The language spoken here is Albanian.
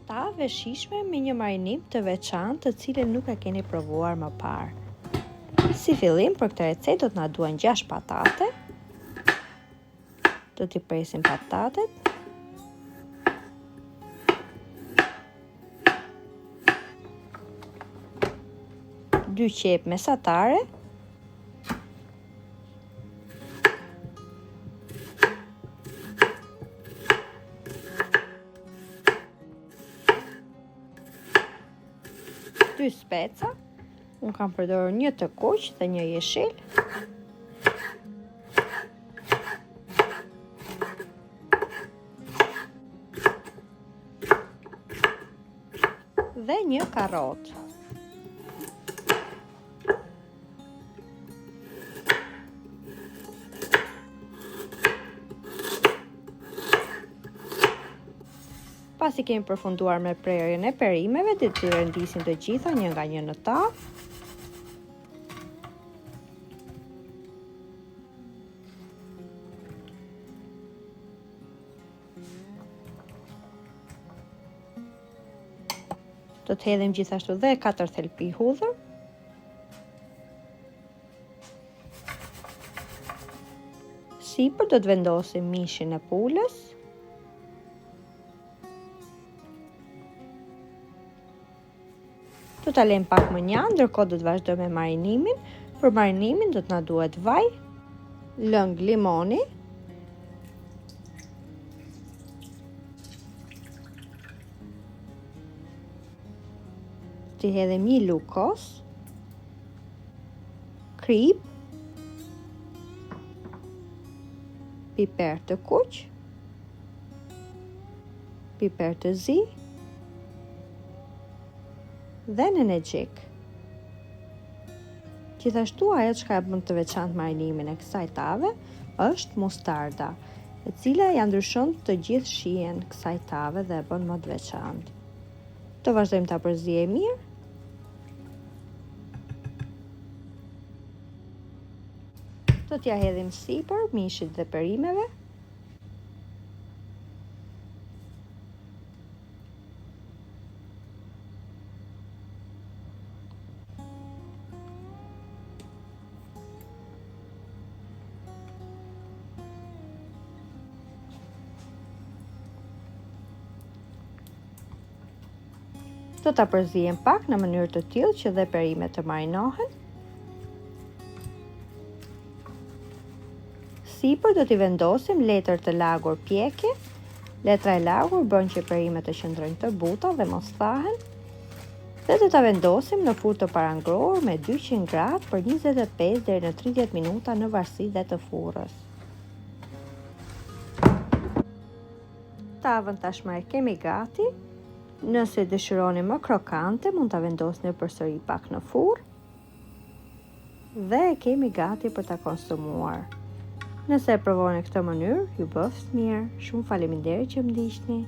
Tavë e shijshme me një marinim të veçantë të cilën nuk e keni provuar më parë. Si fillim për këtë recetë do të na duhen 6 patate. Do t'i presim patatet. Dy qep mesatare. Dy speca. Unë kam përdorur një të kuq dhe një jeshil. Dhe një karrotë. Pasi kemi përfunduar me prerjen e perimeve, do t'i rendisim të gjitha një nga një në tavë. Do të hedhim gjithashtu dhe 4 thelpi hudhër. Sipër do të vendosim mishin e pulës. Do ta lejmë pak më njanë, ndërkohë do të vazhdojmë me marinimin. Për marinimin do të na duhet vaj, lëng limoni, t'i hedhim një lugë kos, krip, piper të kuq, piper të zi dhe nenexhik. Gjithashtu ajo çka e bën të veçantë marinimin e kësaj tave është mustarda, e cila ja ndryshon të gjithë shijen kësaj tave dhe e bën më të veçantë. Do vazhdojmë ta përzijmë mirë. Do t'ja hedhim sipër mishit dhe perimeve. Do ta përzijem pak në mënyrë të tillë që dhe perimet të marinohen. Sipër do t'i vendosim letër të lagur pjekje. Letra e lagur bën që perimet të qëndrojnë të buta dhe mos thahen. Dhe do ta vendosim në furrë të parangruar me 200 gradë për 25 deri në 30 minuta në varësi dhe të furrës. Tavën tashmë e kemi gati. Nëse dëshironi më krokante, mund ta vendosni përsëri pak në furrë. Dhe e kemi gati për ta konsumuar. Nëse e provoni në këtë mënyrë, ju bëft mirë. Shumë faleminderit që më ndiqni.